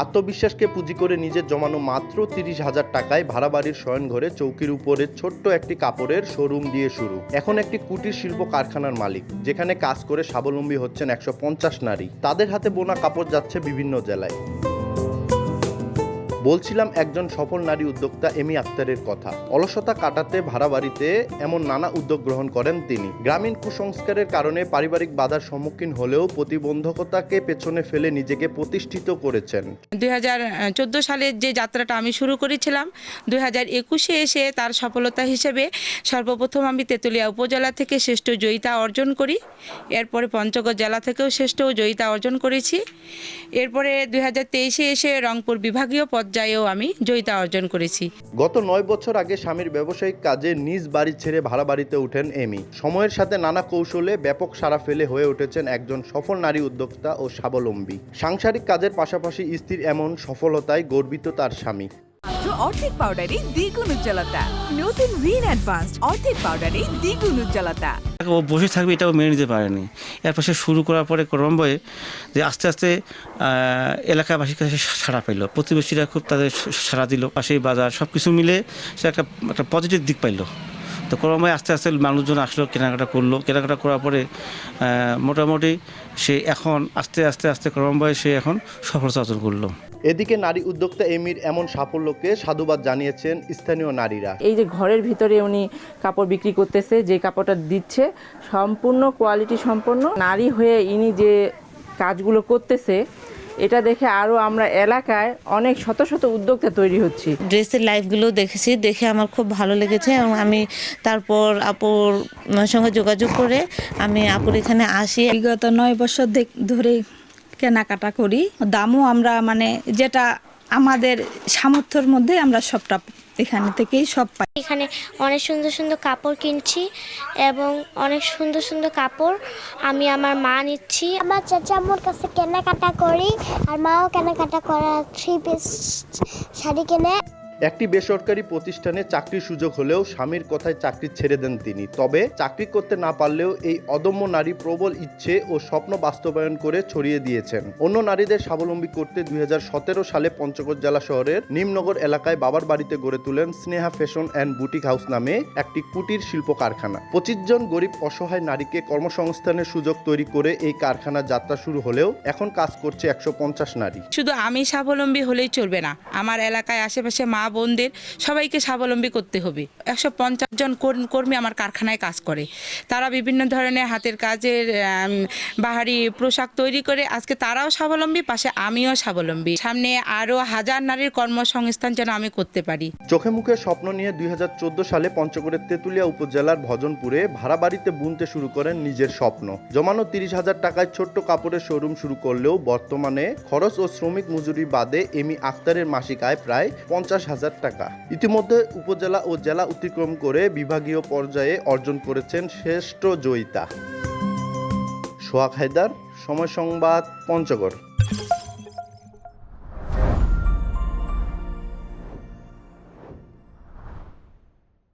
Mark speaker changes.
Speaker 1: আত্মবিশ্বাসকে পুঁজি করে নিজের জমানো মাত্র ৩০,০০০ টাকায় ভাড়া বাড়ির শয়নঘরে চৌকির উপরে ছোট্ট একটি কাপড়ের শোরুম দিয়ে শুরু। এখন একটি কুটির শিল্প কারখানার মালিক, যেখানে কাজ করে স্বাবলম্বী হচ্ছেন ১৫০ নারী। তাদের হাতে বোনা কাপড় যাচ্ছে বিভিন্ন জেলায়। বলছিলাম একজন সফল নারী উদ্যোক্তা এমি আক্তারের কথা। অলসতা কাটাতে ভাড়া বাড়িতে এমন নানা উদ্যোগ গ্রহণ করেন তিনি। গ্রামীণ কুসংস্কারের কারণে পারিবারিক বাধার সম্মুখীন হলেও প্রতিবন্ধকতাকে পেছনে ফেলে নিজেকে প্রতিষ্ঠিত করেছেন।
Speaker 2: ২০১৪ সালের যে যাত্রাটা আমি শুরু করেছিলাম, ২০২১-এ এসে তার সফলতা হিসেবে সর্বপ্রথম আমি তেঁতুলিয়া উপজেলা থেকে শ্রেষ্ঠ জয়িতা অর্জন করি। এরপরে পঞ্চগড় জেলা থেকেও শ্রেষ্ঠ জয়িতা অর্জন করেছি। এরপরে ২০২৩-এ এসে রংপুর বিভাগীয় পর্যায়েও আমি জয়িতা অর্জন করেছি।
Speaker 1: গত ৯ বছর আগে স্বামীর ব্যবসায়িক কাজে নিজ বাড়ি ছেড়ে ভাড়া বাড়িতে উঠেন এমি। সময়ের সাথে নানা কৌশলে ব্যাপক সাড়া ফেলে হয়ে উঠেছেন একজন সফল নারী উদ্যোক্তা ও স্বাবলম্বী। সাংসারিক কাজের পাশাপাশি স্ত্রীর এমন সফলতায় গর্বিত তার স্বামী।
Speaker 3: অর্ধেক পাউডারে দ্বিগুণ উজ্জ্বলতা। নতুন রিন অ্যাডভান্সড অর্ধেক পাউডারে দ্বিগুণ উজ্জ্বলতা।
Speaker 4: ও বসে থাকবে এটাও মেনে নিতে পারেনি। এরপর সে শুরু করার পরে ক্রমান্বয়ে যে আস্তে আস্তে এলাকাবাসীর কাছে সাড়া পেল, প্রতিবেশীরা খুব তাদের সাড়া দিল, পাশেই বাজার সব কিছু মিলে সে একটা পজিটিভ দিক পাইল। তো ক্রমান্বয়ে আস্তে আস্তে মানুষজন আসলো, কেনাকাটা করলো। কেনাকাটা করার পরে মোটামুটি সে এখন আস্তে আস্তে আস্তে ক্রমান্বয়ে সে এখন সফলতা অর্জন করলো।
Speaker 1: এদিকে নারী উদ্যোক্তা এমির এমন সাফল্যকে সাধুবাদ জানিয়েছেন স্থানীয় নারীরা।
Speaker 5: এই যে ঘরের ভিতরে উনি কাপড় বিক্রি করতেছে, যে কাপড়টা দিচ্ছে সম্পূর্ণ কোয়ালিটি সম্পন্ন। নারী হয়ে ইনি যে কাজগুলো করতেছে এটা দেখে আরও আমরা এলাকায় অনেক শত শত উদ্যোক্তা তৈরি হচ্ছি।
Speaker 6: ড্রেসের লাইভগুলো দেখেছি, দেখে আমার খুব ভালো লেগেছে এবং আমি তারপর আপুর সঙ্গে যোগাযোগ করে আমি আপুর এখানে আসি।
Speaker 7: বিগত ৯ বছর ধরে কেনাকাটা করি। দামও আমরা যেটা আমাদের সামর্থ্যের মধ্যে আমরা সবটা এখানে থেকেই সব পাই।
Speaker 8: এখানে অনেক সুন্দর সুন্দর কাপড় কিনছি এবং অনেক সুন্দর সুন্দর কাপড় আমি আমার মা নিচ্ছি।
Speaker 9: আমার চাচা আমার কাছে কেনাকাটা করি আর মাও কেনাকাটা করা 3 পিস শাড়ি কেনে।
Speaker 1: একটি বেসরকারি প্রতিষ্ঠানে চাকরির সুযোগ হলেও স্বামীর কথায় চাকরি ছেড়ে দেন তিনি। তবে চাকরি করতে না পারলেও এই অদম্য নারী প্রবল ইচ্ছে ও স্বপ্ন বাস্তবায়ন করে ছড়িয়ে দিয়েছেন। অন্য নারীদের স্বাবলম্বী করতে ২০১৭ সালে পঞ্চগড় জেলা শহরের নিমনগর এলাকায় বাবার বাড়িতে গড়ে তুলেন Sneha fashion and boutique house নামে একটি কুটির শিল্প কারখানা। ২৫ জন গরিব অসহায় নারীকে কর্মসংস্থানের সুযোগ তৈরি করে এই কারখানার যাত্রা শুরু হলেও এখন কাজ করছে ১৫০ নারী।
Speaker 2: শুধু আমি স্বাবলম্বী হলেই চলবে না, আমার এলাকায় আশেপাশে মা বোনদের সবাইকে স্বাবলম্বী করতে হবে। ১৫০ জন কর্মী আমার কারখানায় কাজ করে। তারা বিভিন্ন ধরনের হাতের কাজের বাহারি পোশাক তৈরি করে। আজকে তারাও স্বাবলম্বী, পাশে আমিও স্বাবলম্বী। সামনে আরও হাজার নারীর কর্মসংস্থান যেন আমি করতে পারি।
Speaker 1: চোখে মুখে স্বপ্ন নিয়ে ২০১৪ সালে পঞ্চগড়ের তেঁতুলিয়া উপজেলার ভজনপুরে ভাড়া বাড়িতে বুনতে শুরু করেন নিজের স্বপ্ন। জমানো ৩০,০০০ টাকায় ছোট্ট কাপড়ের শোরুম শুরু করলেও বর্তমানে খরচ ও শ্রমিক মজুরি বাদে এমি আক্তারের মাসিক আয় প্রায় ৫০,০০০ টাকা। ইতিমধ্যে উপজেলা ও জেলা অতিক্রম করে বিভাগীয় পর্যায়ে অর্জন করেছেন শ্রেষ্ঠ জয়িতা। সোহাগ হায়দার, সময় সংবাদ, পঞ্চগড়।